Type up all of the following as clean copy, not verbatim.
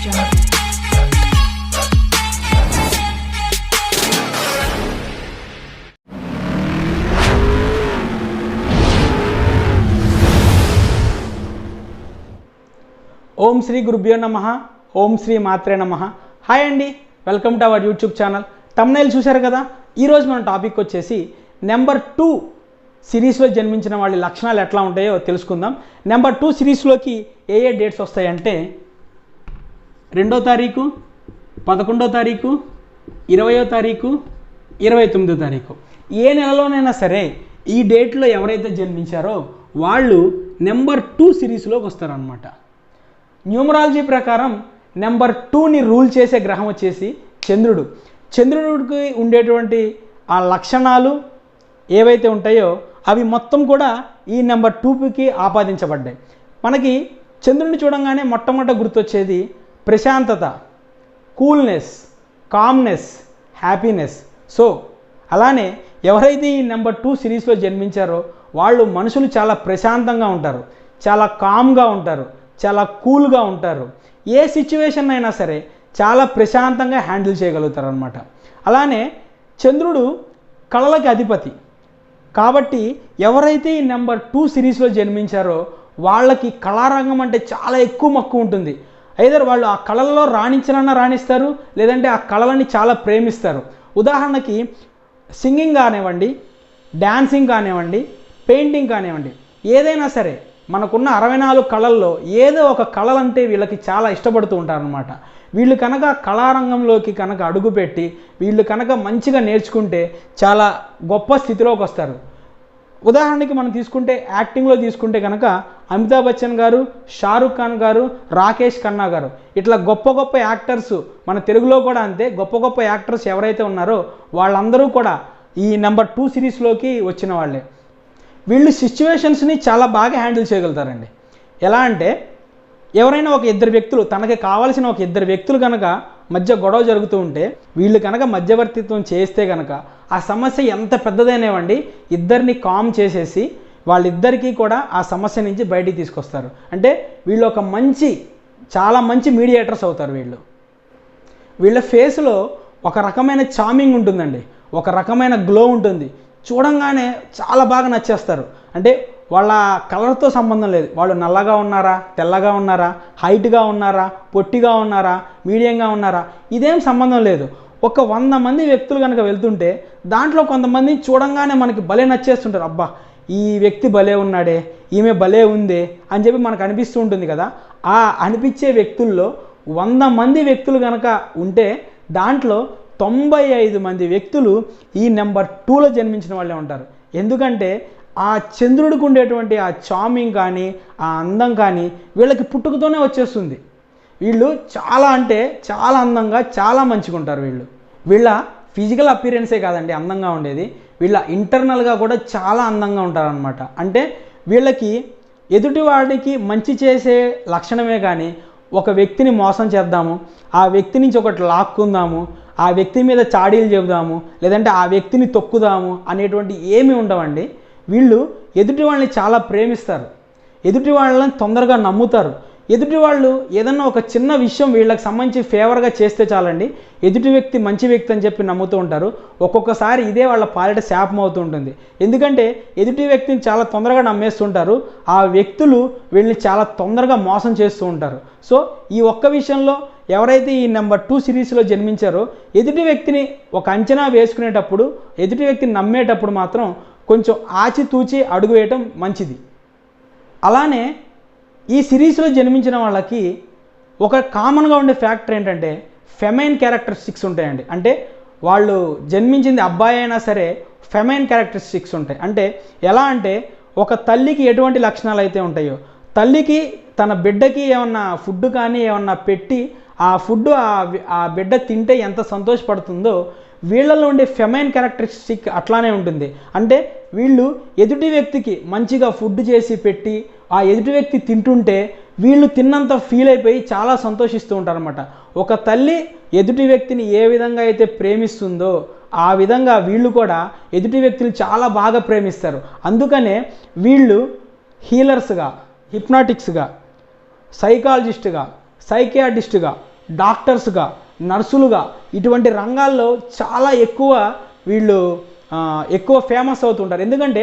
Jungle. ఓం శ్రీ గురుభ్యో నమః. ఓం శ్రీ మాత్రే నమః. హాయ్ అండి, welcome to our YouTube channel. Thumbnail చూశారు కదా. ఈరోజు మన టాపిక్ వచ్చేసి నెంబర్ 2 సిరీస్లో జన్మించిన వాళ్ళ లక్షణాలు ఎట్లా ఉంటాయో తెలుసుకుందాం. నెంబర్ 2 సిరీస్లోకి ఏ డేట్స్ వస్తాయంటే 2వ తారీఖు, 11వ తారీఖు, 20వ తారీఖు, 29వ తారీఖు. ఏ నెలలోనైనా సరే ఈ డేట్లో ఎవరైతే జన్మించారో వాళ్ళు నెంబర్ 2 సిరీస్లోకి వస్తారనమాట. న్యూమరాలజీ ప్రకారం నెంబర్ 2ని రూల్ చేసే గ్రహం వచ్చేసి చంద్రుడు. చంద్రుడికి ఉండేటువంటి ఆ లక్షణాలు ఏవైతే ఉంటాయో అవి మొత్తం కూడా ఈ నెంబర్ 2కి ఆపాదించబడ్డాయి. మనకి చంద్రుడిని చూడంగానే మొట్టమొదట గుర్తొచ్చేది ప్రశాంతత, కూల్నెస్, కామ్నెస్, హ్యాపీనెస్. సో అలానే ఎవరైతే ఈ నెంబర్ 2 సిరీస్లో జన్మించారో వాళ్ళు మనుషులు చాలా ప్రశాంతంగా ఉంటారు, చాలా కామ్గా ఉంటారు, చాలా కూల్గా ఉంటారు. ఏ సిచ్యువేషన్ అయినా సరే చాలా ప్రశాంతంగా హ్యాండిల్ చేయగలుగుతారు అనమాట. అలానే చంద్రుడు కళలకి అధిపతి కాబట్టి ఎవరైతే ఈ నెంబర్ 2 సిరీస్లో జన్మించారో వాళ్ళకి కళారంగం అంటే చాలా ఎక్కువ మక్కువ ఉంటుంది. ఐదర్ వాళ్ళు ఆ కళల్లో రాణించాలన్నా రాణిస్తారు, లేదంటే ఆ కళలని చాలా ప్రేమిస్తారు. ఉదాహరణకి సింగింగ్ కానివ్వండి, డ్యాన్సింగ్ కానివ్వండి, పెయింటింగ్ కానివ్వండి, ఏదైనా సరే మనకున్న 64 కళల్లో ఏదో ఒక కళలంటే వీళ్ళకి చాలా ఇష్టపడుతూ ఉంటారనమాట. వీళ్ళు కనుక కళారంగంలోకి కనుక అడుగుపెట్టి వీళ్ళు కనుక మంచిగా నేర్చుకుంటే చాలా గొప్ప స్థితిలోకి వస్తారు. ఉదాహరణకి మనం తీసుకుంటే యాక్టింగ్లో తీసుకుంటే కనుక అమితాబ్ బచ్చన్ గారు, షారుఖ్ ఖాన్ గారు, రాకేష్ ఖన్నా గారు, ఇట్లా గొప్ప గొప్ప యాక్టర్స్ మన తెలుగులో కూడా అంతే గొప్ప గొప్ప యాక్టర్స్ ఎవరైతే ఉన్నారో వాళ్ళందరూ కూడా ఈ నెంబర్ 2 సిరీస్లోకి వచ్చిన వాళ్ళే. వీళ్ళు సిచ్యువేషన్స్ని చాలా బాగా హ్యాండిల్ చేయగలుగుతారండి. ఎలా అంటే ఎవరైనా ఒక ఇద్దరు వ్యక్తులు తనకి కావాల్సిన ఒక ఇద్దరు వ్యక్తులు కనుక మధ్య గొడవ జరుగుతూ ఉంటే వీళ్ళు కనుక మధ్యవర్తిత్వం చేస్తే కనుక ఆ సమస్య ఎంత పెద్దదైనవండి ఇద్దరిని కామ్ చేసేసి వాళ్ళిద్దరికీ కూడా ఆ సమస్య నుంచి బయటికి తీసుకొస్తారు. అంటే వీళ్ళు ఒక చాలా మంచి మీడియేటర్స్ అవుతారు. వీళ్ళ ఫేస్లో ఒక రకమైన చార్మింగ్ ఉంటుందండి, ఒక రకమైన గ్లో ఉంటుంది. చూడంగానే చాలా బాగా నచ్చేస్తారు. అంటే వాళ్ళ కలర్తో సంబంధం లేదు, వాళ్ళు నల్లగా ఉన్నారా, తెల్లగా ఉన్నారా, హైట్గా ఉన్నారా, పొట్టిగా ఉన్నారా, మీడియంగా ఉన్నారా, ఇదేం సంబంధం లేదు. ఒక 100 మంది వ్యక్తులు కనుక వెళ్తుంటే దాంట్లో కొంతమంది చూడంగానే మనకి భలే నచ్చేస్తుంటారు. అబ్బా ఈ వ్యక్తి భలే ఉన్నాడే, ఈమె భలే ఉందే అని చెప్పి మనకు అనిపిస్తూ ఉంటుంది కదా. ఆ అనిపించే వ్యక్తుల్లో 100 మంది వ్యక్తులు కనుక ఉంటే దాంట్లో 95 మంది వ్యక్తులు ఈ నెంబర్ 2లో జన్మించిన వాళ్ళే ఉంటారు. ఎందుకంటే ఆ చంద్రుడికి ఉండేటువంటి ఆ చార్మింగ్ కానీ ఆ అందం కానీ వీళ్ళకి పుట్టుకతోనే వచ్చేస్తుంది. వీళ్ళు చాలా అంటే చాలా అందంగా చాలా మంచిగా ఉంటారు. వీళ్ళ ఫిజికల్ అపీరెన్సే కాదండి అందంగా ఉండేది, వీళ్ళ ఇంటర్నల్గా కూడా చాలా అందంగా ఉంటారనమాట. అంటే వీళ్ళకి ఎదుటివాడికి మంచి చేసే లక్షణమే కానీ ఒక వ్యక్తిని మోసం చేద్దాము, ఆ వ్యక్తి నుంచి ఒకటి లాక్కుందాము, ఆ వ్యక్తి మీద చాడీలు చెబుదాము, లేదంటే ఆ వ్యక్తిని తొక్కుదాము అనేటువంటి ఏమీ ఉండవండి. వీళ్ళు ఎదుటి వాళ్ళని చాలా ప్రేమిస్తారు, ఎదుటి వాళ్ళని తొందరగా నమ్ముతారు. ఎదుటి వాళ్ళు ఏదన్నా ఒక చిన్న విషయం వీళ్ళకి సంబంధించి ఫేవర్గా చేస్తే చాలండి ఎదుటి వ్యక్తి మంచి వ్యక్తి అని చెప్పి నమ్ముతూ ఉంటారు. ఒక్కొక్కసారి ఇదే వాళ్ళ పాలిట శాపం అవుతూ ఉంటుంది. ఎందుకంటే ఎదుటి వ్యక్తిని చాలా తొందరగా నమ్మేస్తుంటారు, ఆ వ్యక్తులు వీళ్ళని చాలా తొందరగా మోసం చేస్తూ ఉంటారు. సో ఈ ఒక్క విషయంలో ఎవరైతే ఈ నెంబర్ 2 సిరీస్లో జన్మించారో ఎదుటి వ్యక్తిని ఒక అంచనా వేసుకునేటప్పుడు ఎదుటి వ్యక్తిని నమ్మేటప్పుడు మాత్రం కొంచెం ఆచితూచి అడుగు వేయటం మంచిది. అలానే ఈ సిరీస్లో జన్మించిన వాళ్ళకి ఒక కామన్గా ఉండే ఫ్యాక్టర్ ఏంటంటే ఫెమైన్ క్యారెక్టరిస్టిక్స్ ఉంటాయండి. అంటే వాళ్ళు జన్మించింది అబ్బాయి అయినా సరే ఫెమైన్ క్యారెక్టరిస్టిక్స్ ఉంటాయి. అంటే ఎలా అంటే ఒక తల్లికి ఎటువంటి లక్షణాలు అయితే ఉంటాయో తల్లికి తన బిడ్డకి ఏమన్నా ఫుడ్ కానీ ఏమన్నా పెట్టి ఆ ఫుడ్ ఆ బిడ్డ తింటే ఎంత సంతోషపడుతుందో వీళ్ళలో ఉండే ఫెమైన్ క్యారెక్టరిస్టిక్ అట్లానే ఉంటుంది. అంటే వీళ్ళు ఎదుటి వ్యక్తికి మంచిగా ఫుడ్ చేసి పెట్టి ఆ ఎదుటి వ్యక్తి తింటుంటే వీళ్ళు తిన్నంత ఫీల్ అయిపోయి చాలా సంతోషిస్తూ ఉంటారన్నమాట. ఒక తల్లి ఎదుటి వ్యక్తిని ఏ విధంగా అయితే ప్రేమిస్తుందో ఆ విధంగా వీళ్ళు కూడా ఎదుటి వ్యక్తులు చాలా బాగా ప్రేమిస్తారు. అందుకనే వీళ్ళు హీలర్స్గా, హిప్నాటిక్స్గా, సైకాలజిస్ట్గా, సైకియాట్రిస్ట్గా డాక్టర్స్గా, నర్సులుగా ఇటువంటి రంగాల్లో చాలా ఎక్కువ వీళ్ళు ఎక్కువ ఫేమస్ అవుతుంటారు. ఎందుకంటే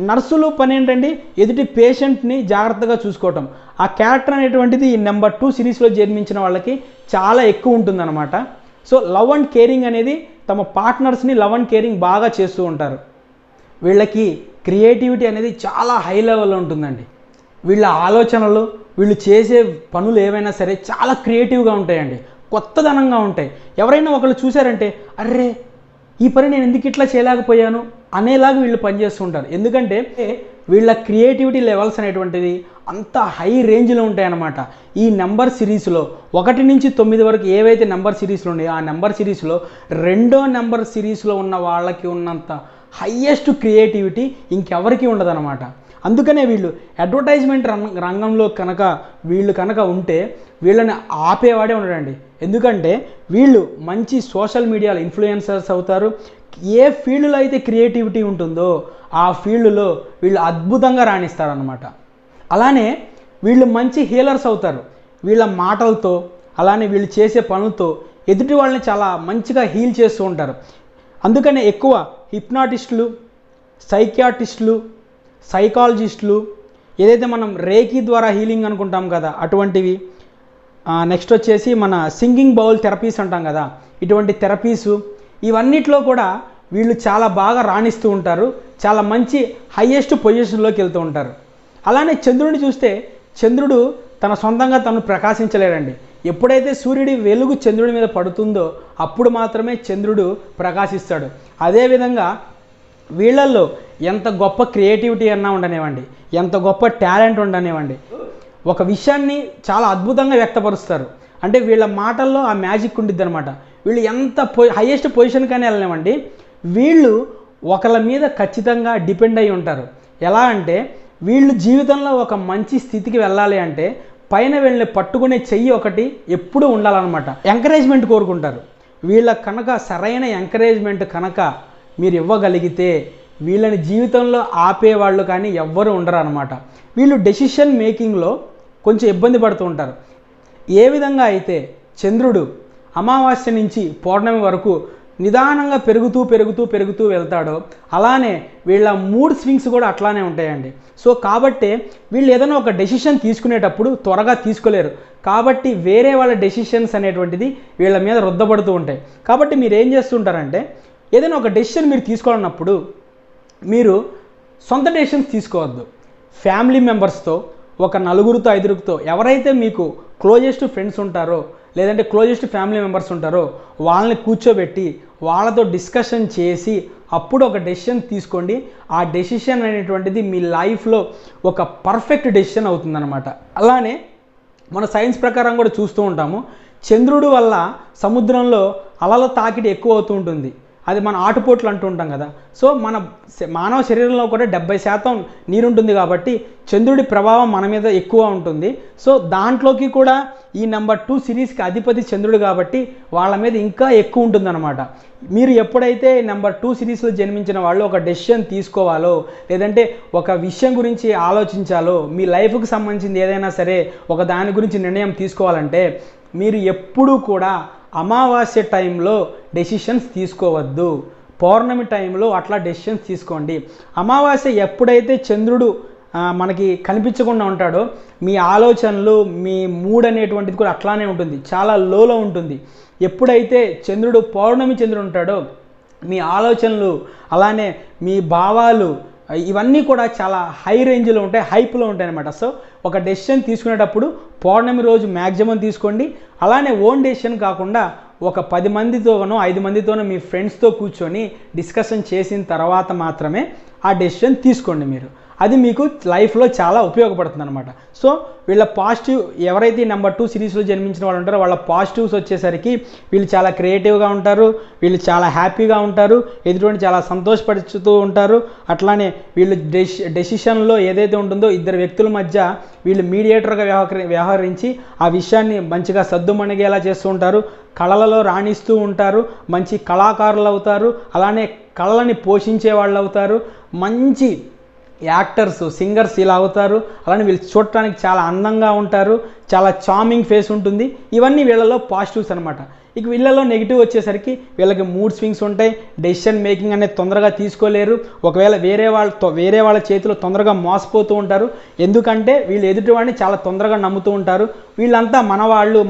నర్సులు పని ఏంటంటే ఎదుటి పేషెంట్ని జాగ్రత్తగా చూసుకోవటం. ఆ క్యారెక్టర్ అనేటువంటిది ఈ నెంబర్ 2 సిరీస్లో జన్మించిన వాళ్ళకి చాలా ఎక్కువ ఉంటుందన్నమాట. సో లవ్ అండ్ కేరింగ్ అనేది తమ పార్ట్నర్స్ని లవ్ అండ్ కేరింగ్ బాగా చేస్తూ ఉంటారు. వీళ్ళకి క్రియేటివిటీ అనేది చాలా హై లెవెల్లో ఉంటుందండి. వీళ్ళ ఆలోచనలు, వీళ్ళు చేసే పనులు ఏవైనా సరే చాలా క్రియేటివ్గా ఉంటాయండి, కొత్తదనంగా ఉంటాయి. ఎవరైనా ఒకళ్ళు చూశారంటే అర్రే ఈ పని నేను ఎందుకు ఇట్లా చేయలేకపోయాను అనేలాగా వీళ్ళు పనిచేస్తుంటారు. ఎందుకంటే వీళ్ళ క్రియేటివిటీ లెవెల్స్ అనేటువంటిది అంత హై రేంజ్లో ఉంటాయన్నమాట. ఈ నెంబర్ సిరీస్లో 1 నుంచి 9 వరకు ఏవైతే నెంబర్ సిరీస్లు ఉన్నాయో ఆ నెంబర్ సిరీస్లో 2వ నెంబర్ సిరీస్లో ఉన్న వాళ్ళకి ఉన్నంత హయ్యెస్ట్ క్రియేటివిటీ ఇంకెవరికి ఉండదన్నమాట. అందుకనే వీళ్ళు అడ్వర్టైజ్మెంట్ రంగంలో వీళ్ళు కనుక ఉంటే వీళ్ళని ఆపేవాడే ఉండడండి. ఎందుకంటే వీళ్ళు మంచి సోషల్ మీడియాలో ఇన్ఫ్లుయెన్సర్స్ అవుతారు. ఏ ఫీల్డ్లో అయితే క్రియేటివిటీ ఉంటుందో ఆ ఫీల్డ్లో వీళ్ళు అద్భుతంగా రాణిస్తారనమాట. అలానే వీళ్ళు మంచి హీలర్స్ అవుతారు. వీళ్ళ మాటలతో, అలానే వీళ్ళు చేసే పనులతో ఎదుటి వాళ్ళని చాలా మంచిగా హీల్ చేస్తూ ఉంటారు. అందుకనే ఎక్కువ హిప్నాటిస్టులు, సైకియాట్రిస్టులు, సైకాలజిస్టులు, ఏదైతే మనం రేకీ ద్వారా హీలింగ్ అనుకుంటాం కదా అటువంటివి, నెక్స్ట్ వచ్చేసి మన సింగింగ్ బౌల్ థెరపీస్ అంటాం కదా, ఇటువంటి థెరపీసు, ఇవన్నిట్లో కూడా వీళ్ళు చాలా బాగా రాణిస్తూ ఉంటారు. చాలా మంచి హయ్యెస్ట్ పొజిషన్లోకి వెళ్తూ ఉంటారు. అలానే చంద్రుడిని చూస్తే చంద్రుడు తన సొంతంగా తను ప్రకాశించలేడండి. ఎప్పుడైతే సూర్యుడి వెలుగు చంద్రుడి మీద పడుతుందో అప్పుడు మాత్రమే చంద్రుడు ప్రకాశిస్తాడు. అదేవిధంగా వీళ్ళల్లో ఎంత గొప్ప క్రియేటివిటీ అన్నా ఉండనివ్వండి, ఎంత గొప్ప టాలెంట్ ఉండనివ్వండి, ఒక విషయాన్ని చాలా అద్భుతంగా వ్యక్తపరుస్తారు. అంటే వీళ్ళ మాటల్లో ఆ మ్యాజిక్ ఉండిద్ది అనమాట. వీళ్ళు ఎంత హయ్యెస్ట్ పొజిషన్ కానీ వెళ్ళనివ్వండి, వీళ్ళు ఒకళ్ళ మీద ఖచ్చితంగా డిపెండ్ అయి ఉంటారు. ఎలా అంటే వీళ్ళు జీవితంలో ఒక మంచి స్థితికి వెళ్ళాలి అంటే పైన వీళ్ళని పట్టుకునే చెయ్యి ఒకటి ఎప్పుడూ ఉండాలన్నమాట. ఎంకరేజ్మెంట్ కోరుకుంటారు. వీళ్ళ కనుక సరైన ఎంకరేజ్మెంట్ కనుక మీరు ఇవ్వగలిగితే వీళ్ళని జీవితంలో ఆపేవాళ్ళు కానీ ఎవ్వరూ ఉండరు అనమాట. వీళ్ళు డెసిషన్ మేకింగ్లో కొంచెం ఇబ్బంది పడుతూ ఉంటారు. ఏ విధంగా అయితే చంద్రుడు అమావాస్య నుంచి పౌర్ణమి వరకు నిదానంగా పెరుగుతూ వెళ్తాడో అలానే వీళ్ళ మూడ్ స్వింగ్స్ కూడా అట్లానే ఉంటాయండి. సో కాబట్టి వీళ్ళు ఏదైనా ఒక డెసిషన్ తీసుకునేటప్పుడు త్వరగా తీసుకోలేరు. కాబట్టి వేరే వాళ్ళ డెసిషన్స్ అనేటువంటిది వీళ్ళ మీద రుద్దపడుతూ ఉంటాయి. కాబట్టి మీరు ఏం చేస్తుంటారంటే ఏదైనా ఒక డెసిషన్ మీరు తీసుకోవాలన్నప్పుడు మీరు సొంత డెసిషన్స్ తీసుకోవద్దు. ఫ్యామిలీ మెంబర్స్తో, ఒక 4గురితో 5గురితో ఎవరైతే మీకు క్లోజెస్ట్ ఫ్రెండ్స్ ఉంటారో లేదంటే క్లోజెస్ట్ ఫ్యామిలీ మెంబర్స్ ఉంటారో వాళ్ళని కూర్చోబెట్టి వాళ్ళతో డిస్కషన్ చేసి అప్పుడు ఒక డెసిషన్ తీసుకోండి. ఆ డెసిషన్ అనేటువంటిది మీ లైఫ్లో ఒక పర్ఫెక్ట్ డెసిషన్ అవుతుందన్నమాట. అలానే మన సైన్స్ ప్రకారం కూడా చూస్తూ ఉంటాము, చంద్రుడు వల్ల సముద్రంలో అలల తాకిడి ఎక్కువ అవుతూ ఉంటుంది. అది మన ఆటుపోట్లు అంటూ ఉంటాం కదా. సో మన మానవ శరీరంలో కూడా 70% నీరు ఉంటుంది కాబట్టి చంద్రుడి ప్రభావం మన మీద ఎక్కువ ఉంటుంది. సో దాంట్లోకి కూడా ఈ నెంబర్ 2 సిరీస్కి అధిపతి చంద్రుడు కాబట్టి వాళ్ళ మీద ఇంకా ఎక్కువ ఉంటుందన్నమాట. మీరు ఎప్పుడైతే నెంబర్ 2 సిరీస్లో జన్మించిన వాళ్ళు ఒక డెసిషన్ తీసుకోవాలో లేదంటే ఒక విషయం గురించి ఆలోచించాలో, మీ లైఫ్కి సంబంధించింది ఏదైనా సరే ఒక దాని గురించి నిర్ణయం తీసుకోవాలంటే మీరు ఎప్పుడూ కూడా అమావాస్య టైంలో డెసిషన్స్ తీసుకోవద్దు. పౌర్ణమి టైంలో అట్లా డెసిషన్స్ తీసుకోండి. అమావాస్య ఎప్పుడైతే చంద్రుడు మనకి కనిపించకుండా ఉంటాడో మీ ఆలోచనలు, మీ మూడ్ అనేటువంటిది కూడా అట్లానే ఉంటుంది, చాలా లోలో ఉంటుంది. ఎప్పుడైతే చంద్రుడు పౌర్ణమి చంద్రుడు ఉంటాడో మీ ఆలోచనలు అలానే మీ భావాలు ఇవన్నీ కూడా చాలా హై రేంజ్లో ఉంటాయి, హైప్లో ఉంటాయి అన్నమాట. సో ఒక డెసిషన్ తీసుకునేటప్పుడు పౌర్ణమి రోజు మ్యాక్సిమం తీసుకోండి. అలానే ఓన్ డెసిషన్ కాకుండా ఒక 10 మందితోనో 5 మందితోనో మీ ఫ్రెండ్స్తో కూర్చొని డిస్కషన్ చేసిన తర్వాత మాత్రమే ఆ డెసిషన్ తీసుకోండి మీరు. అది మీకు లైఫ్లో చాలా ఉపయోగపడుతుంది అనమాట. సో వీళ్ళ పాజిటివ్ ఎవరైతే నెంబర్ 2 సిరీస్లో జన్మించిన వాళ్ళు ఉంటారో వాళ్ళ పాజిటివ్స్ వచ్చేసరికి వీళ్ళు చాలా క్రియేటివ్గా ఉంటారు, వీళ్ళు చాలా హ్యాపీగా ఉంటారు, ఎదుటి చాలా సంతోషపరుచుతూ ఉంటారు. అట్లానే వీళ్ళు డెసిషన్లో ఏదైతే ఉంటుందో ఇద్దరు వ్యక్తుల మధ్య వీళ్ళు మీడియేటర్గా వ్యవహరించి ఆ విషయాన్ని మంచిగా సద్దుమణిగేలా చేస్తూ ఉంటారు. కళలలో రాణిస్తూ ఉంటారు, మంచి కళాకారులు అవుతారు, అలానే కళలని పోషించే వాళ్ళు అవుతారు. మంచి యాక్టర్స్ సింగర్స్ ఇలా అవుతారు. అలానే వీళ్ళు చూడటానికి చాలా అందంగా ఉంటారు, చాలా చార్మింగ్ ఫేస్ ఉంటుంది. ఇవన్నీ వీళ్ళలో పాజిటివ్స్ అనమాట. ఇక వీళ్ళలో నెగిటివ్ వచ్చేసరికి వీళ్ళకి మూడ్ స్వింగ్స్ ఉంటాయి, డెసిషన్ మేకింగ్ అనేది తొందరగా తీసుకోలేరు, ఒకవేళ వేరే వాళ్ళ చేతిలో తొందరగా మోసపోతూ ఉంటారు. ఎందుకంటే వీళ్ళు ఎదుటివాడిని చాలా తొందరగా నమ్ముతూ ఉంటారు. వీళ్ళంతా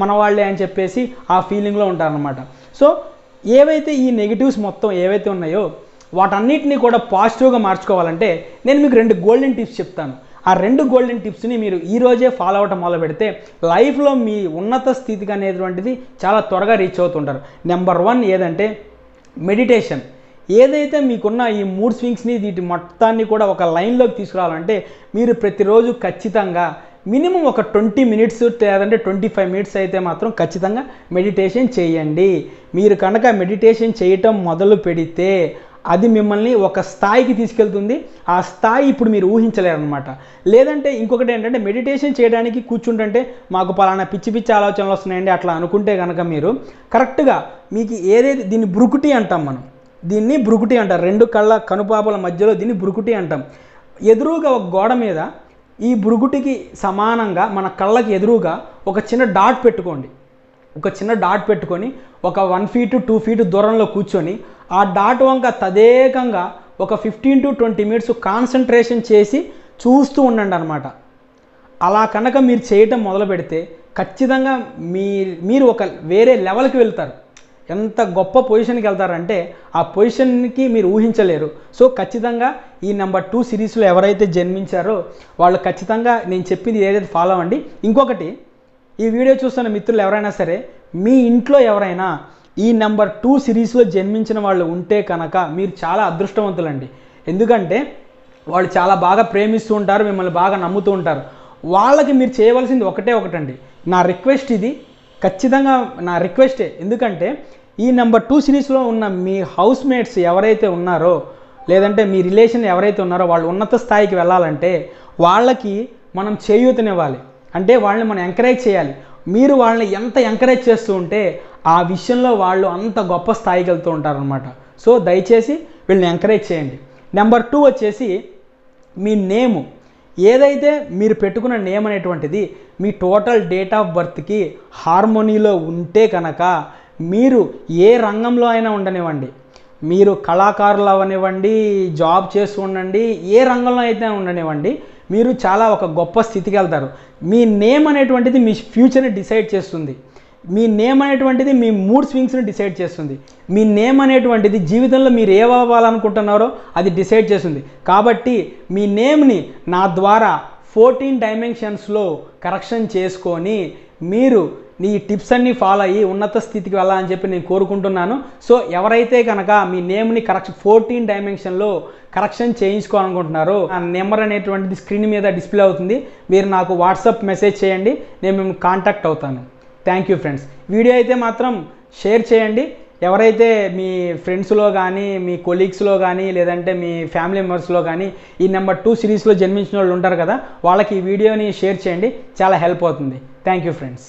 మనవాళ్ళే అని చెప్పేసి ఆ ఫీలింగ్లో ఉంటారనమాట. సో ఏవైతే ఈ నెగిటివ్స్ మొత్తం ఏవైతే ఉన్నాయో వాటన్నిటిని కూడా పాజిటివ్గా మార్చుకోవాలంటే నేను మీకు 2 గోల్డెన్ టిప్స్ చెప్తాను. ఆ 2 గోల్డెన్ టిప్స్ని మీరు ఈరోజే ఫాలో అవటం మొదలు పెడితే లైఫ్లో మీ ఉన్నత స్థితికి అనేటువంటిది చాలా త్వరగా రీచ్ అవుతుంటారు. నెంబర్ 1 ఏదంటే మెడిటేషన్. ఏదైతే మీకున్న ఈ మూడ్ స్వింగ్స్ని వీటి మొత్తాన్ని కూడా ఒక లైన్లోకి తీసుకురావాలంటే మీరు ప్రతిరోజు ఖచ్చితంగా మినిమం ఒక 20 మినిట్స్ లేదంటే 25 మినిట్స్ అయితే మాత్రం ఖచ్చితంగా మెడిటేషన్ చేయండి. మీరు కనుక మెడిటేషన్ చేయటం మొదలు పెడితే అది మిమ్మల్ని ఒక స్థాయికి తీసుకెళ్తుంది. ఆ స్థాయి ఇప్పుడు మీరు ఊహించలేరు అనమాట. లేదంటే ఇంకొకటి ఏంటంటే మెడిటేషన్ చేయడానికి కూర్చుంటుంటే మాకు పలానా పిచ్చి ఆలోచనలు వస్తున్నాయండి అట్లా అనుకుంటే కనుక మీరు కరెక్ట్గా మీకు ఏదైతే దీన్ని బ్రుకుటి అంటాం, మనం దీన్ని బ్రుకుటి అంటారు. 2 కళ్ళ కనుపాపల మధ్యలో దీన్ని బ్రుకుటి అంటాం. ఎదురుగా ఒక గోడ మీద ఈ బ్రుకుటికి సమానంగా మన కళ్ళకి ఎదురుగా ఒక చిన్న డాట్ పెట్టుకోండి. ఒక చిన్న డాట్ పెట్టుకొని ఒక 1 ఫీట్ 2 ఫీట్ దూరంలో కూర్చొని ఆ డాట్ వంక తదేకంగా ఒక 15 to 20 మినిట్స్ కాన్సన్ట్రేషన్ చేసి చూస్తూ ఉండండి అనమాట. అలా కనుక మీరు చేయటం మొదలు పెడితే ఖచ్చితంగా మీరు ఒక వేరే లెవెల్కి వెళ్తారు. ఎంత గొప్ప పొజిషన్కి వెళ్తారంటే ఆ పొజిషన్కి మీరు ఊహించలేరు. సో ఖచ్చితంగా ఈ నెంబర్ 2 సిరీస్లో ఎవరైతే జన్మించారో వాళ్ళు ఖచ్చితంగా నేను చెప్పింది ఏదైతే ఫాలో అవ్వండి. ఇంకొకటి, ఈ వీడియో చూస్తున్న మిత్రులు ఎవరైనా సరే మీ ఇంట్లో ఎవరైనా ఈ నెంబర్ 2 సిరీస్లో జన్మించిన వాళ్ళు ఉంటే కనుక మీరు చాలా అదృష్టవంతులండి. ఎందుకంటే వాళ్ళు చాలా బాగా ప్రేమిస్తూ ఉంటారు, మిమ్మల్ని బాగా నమ్ముతూ ఉంటారు. వాళ్ళకి మీరు చేయవలసింది ఒకటండి. నా రిక్వెస్ట్ ఇది, ఖచ్చితంగా నా రిక్వెస్టే. ఎందుకంటే ఈ నెంబర్ 2 సిరీస్లో ఉన్న మీ హౌస్ మేట్స్ ఎవరైతే ఉన్నారో లేదంటే మీ రిలేషన్ ఎవరైతే ఉన్నారో వాళ్ళు ఉన్నత స్థాయికి వెళ్ళాలంటే వాళ్ళకి మనం చేయూతనివ్వాలి. అంటే వాళ్ళని మనం ఎంకరేజ్ చేయాలి. మీరు వాళ్ళని ఎంత ఎంకరేజ్ చేస్తూ ఉంటే ఆ విషయంలో వాళ్ళు అంత గొప్ప స్థాయికి వెళ్తూ ఉంటారనమాట. సో దయచేసి వీళ్ళని ఎంకరేజ్ చేయండి. నెంబర్ 2 వచ్చేసి మీ నేము. ఏదైతే మీరు పెట్టుకున్న నేమ్ అనేటువంటిది మీ టోటల్ డేట్ ఆఫ్ బర్త్కి హార్మోనీలో ఉంటే కనుక మీరు ఏ రంగంలో అయినా ఉండనివ్వండి, మీరు కళాకారులు అవనివ్వండి, జాబ్ చేస్తూ ఉండండి, ఏ రంగంలో అయితే ఉండనివ్వండి, మీరు చాలా ఒక గొప్ప స్థితికి వెళ్తారు. మీ నేమ్ అనేటువంటిది మీ ఫ్యూచర్ని డిసైడ్ చేస్తుంది. మీ నేమ్ అనేటువంటిది మీ మూడ్ స్వింగ్స్ని డిసైడ్ చేస్తుంది. మీ నేమ్ అనేటువంటిది జీవితంలో మీరు ఏమవ్వాలనుకుంటున్నారో అది డిసైడ్ చేస్తుంది. కాబట్టి మీ నేమ్ని నా ద్వారా 14 డైమెన్షన్స్లో కరెక్షన్ చేసుకొని మీరు ఈ టిప్స్ అన్నీ ఫాలో అయ్యి ఉన్నత స్థితికి వెళ్ళాలని చెప్పి నేను కోరుకుంటున్నాను. సో ఎవరైతే కనుక మీ నేమ్ని 14 డైమెన్షన్లో కరెక్షన్ చేయించుకోవాలనుకుంటున్నారో ఆ నెంబర్ అనేటువంటిది స్క్రీన్ మీద డిస్ప్లే అవుతుంది. మీరు నాకు వాట్సాప్ మెసేజ్ చేయండి, నేను మేము కాంటాక్ట్ అవుతాను. Thank you friends. వీడియో అయితే మాత్రం షేర్ చేయండి. ఎవరైతే మీ ఫ్రెండ్స్లో కానీ మీ కొలీగ్స్లో కానీ లేదంటే మీ ఫ్యామిలీ మెంబర్స్లో కానీ ఈ నెంబర్ 2 సిరీస్లో జన్మించిన వాళ్ళు ఉంటారు కదా, వాళ్ళకి ఈ వీడియోని షేర్ చేయండి, చాలా హెల్ప్ అవుతుంది. Thank you friends.